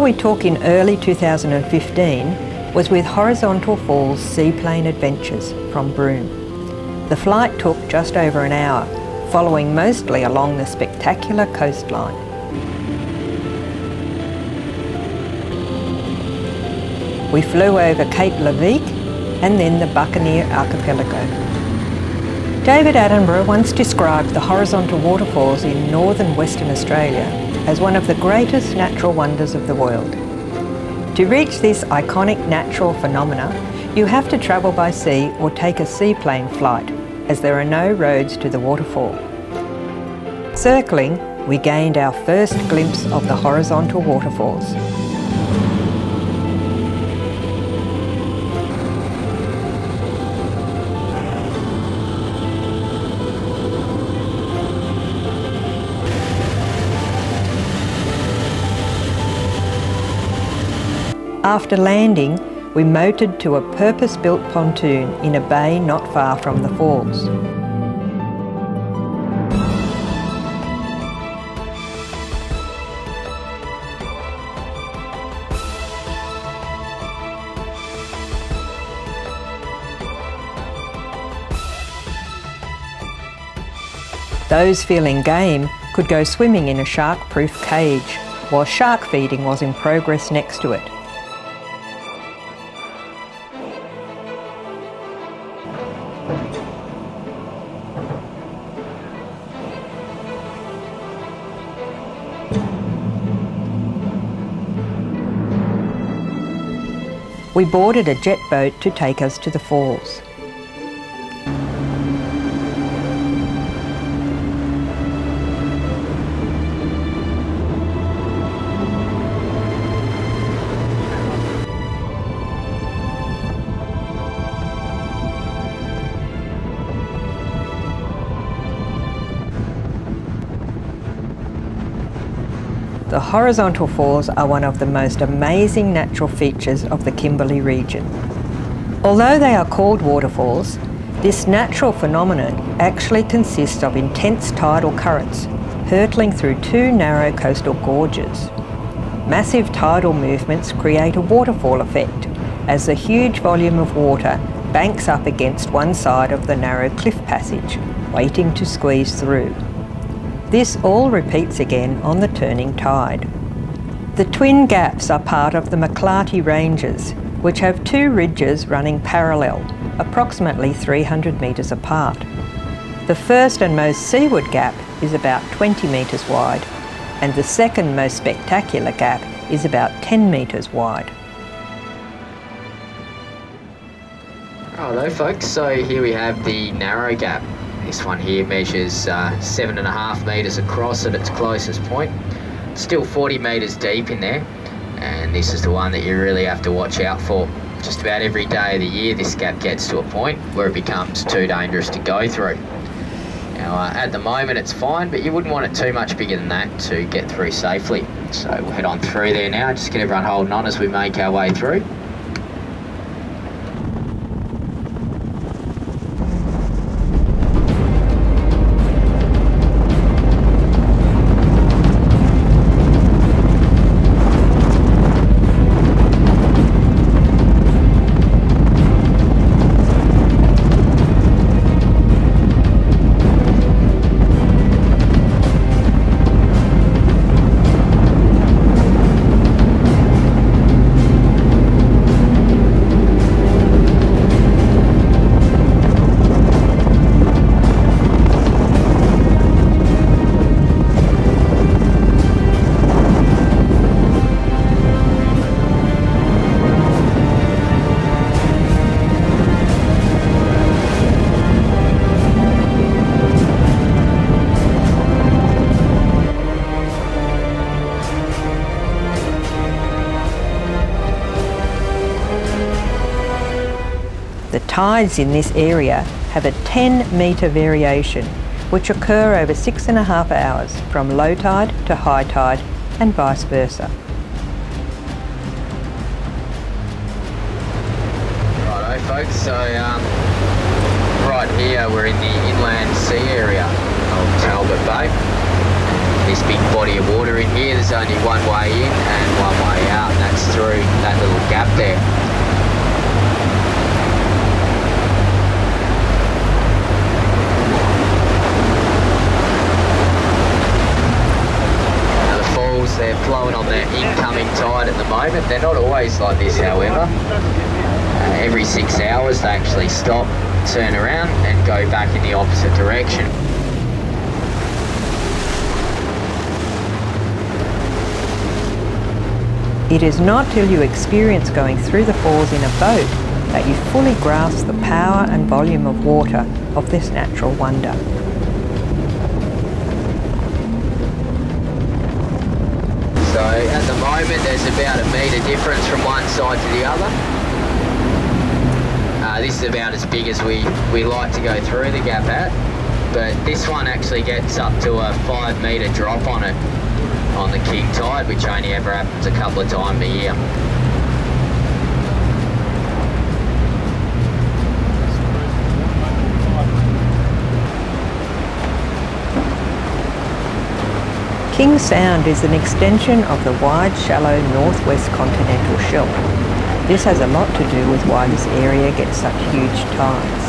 we took in early 2015 was with Horizontal Falls Seaplane Adventures from Broome. The flight took just over an hour, following mostly along the spectacular coastline. We flew over Cape Leveque and then the Buccaneer Archipelago. David Attenborough once described the horizontal waterfalls in northern Western Australia as one of the greatest natural wonders of the world. To reach this iconic natural phenomena, you have to travel by sea or take a seaplane flight, as there are no roads to the waterfall. Circling, we gained our first glimpse of the horizontal waterfalls. After landing, we motored to a purpose-built pontoon in a bay not far from the falls. Those feeling game could go swimming in a shark-proof cage, while shark feeding was in progress next to it. We boarded a jet boat to take us to the falls. The horizontal falls are one of the most amazing natural features of the Kimberley region. Although they are called waterfalls, this natural phenomenon actually consists of intense tidal currents hurtling through two narrow coastal gorges. Massive tidal movements create a waterfall effect as the huge volume of water banks up against one side of the narrow cliff passage, waiting to squeeze through. This all repeats again on the turning tide. The Twin Gaps are part of the McClarty Ranges, which have two ridges running parallel, approximately 300 metres apart. The first and most seaward gap is about 20 metres wide, and the second most spectacular gap is about 10 metres wide. Righto folks, so here we have the narrow gap. This one here measures 7.5 metres across at its closest point. Still 40 metres deep in there, and this is the one that you really have to watch out for. Just about every day of the year this gap gets to a point where it becomes too dangerous to go through. Now at the moment it's fine, but you wouldn't want it too much bigger than that to get through safely. So we'll head on through there now, just get everyone holding on as we make our way through. The tides in this area have a 10-metre variation, which occur over 6.5 hours from low tide to high tide and vice versa. Righto folks, so right here we're in the inland sea area of Talbot Bay. this big body of water in here, there's only one way in and one way out, and that's through that little gap there. Now the falls, they're flowing on the incoming tide at the moment. They're not always like this, however. Every 6 hours they actually stop, turn around and go back in the opposite direction. It is not till you experience going through the falls in a boat that you fully grasp the power and volume of water of this natural wonder. So at the moment there's about a metre difference from one side to the other. This is about as big as we like to go through the gap at, but this one actually gets up to a 5 metre drop on it on the king tide, which only ever happens a couple of times a year. King Sound is an extension of the wide, shallow northwest continental shelf. This has a lot to do with why this area gets such huge tides.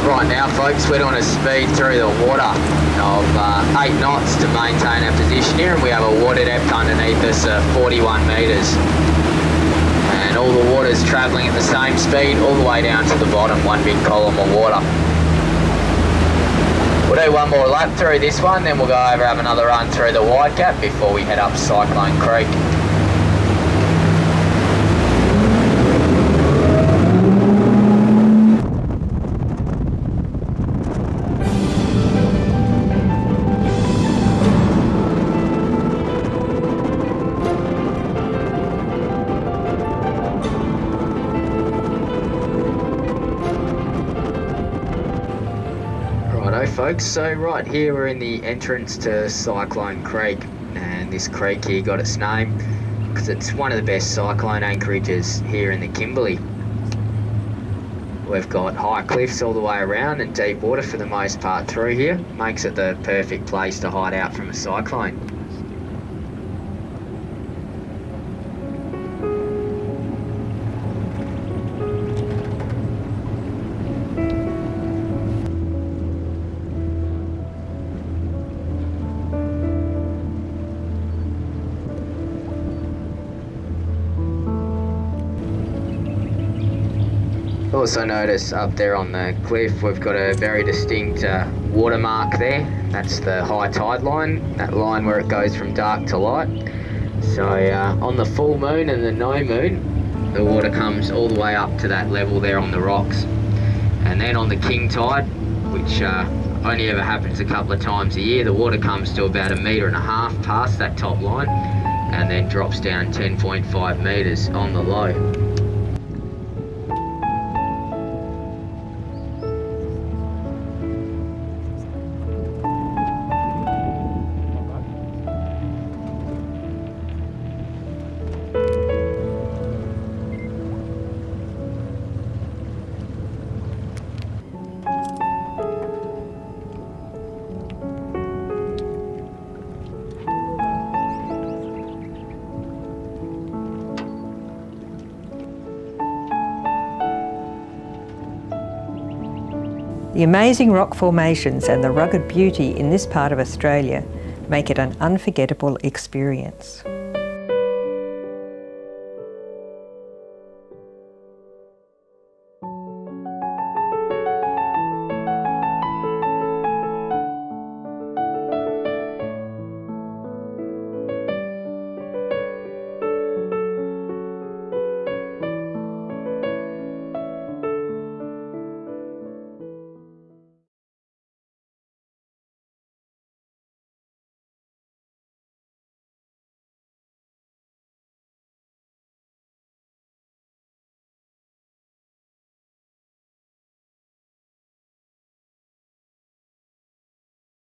Right now folks, we're on a speed through the water of 8 knots to maintain our position here, and we have a water depth underneath us of 41 metres. And all the water's travelling at the same speed all the way down to the bottom, one big column of water. We'll do one more lap through this one, then we'll go over have another run through the wide gap before we head up Cyclone Creek. Righto folks, so right here we're in the entrance to Cyclone Creek, and this creek here got its name because it's one of the best cyclone anchorages here in the Kimberley. We've got high cliffs all the way around and deep water for the most part through here. Makes it the perfect place to hide out from a cyclone. Also notice up there on the cliff we've got a very distinct watermark there. That's the high tide line, that line where it goes from dark to light. So on the full moon and the no moon, the water comes all the way up to that level there on the rocks. And then on the king tide, which only ever happens a couple of times a year, the water comes to about 1.5 metres past that top line and then drops down 10.5 metres on the low. The amazing rock formations and the rugged beauty in this part of Australia make it an unforgettable experience.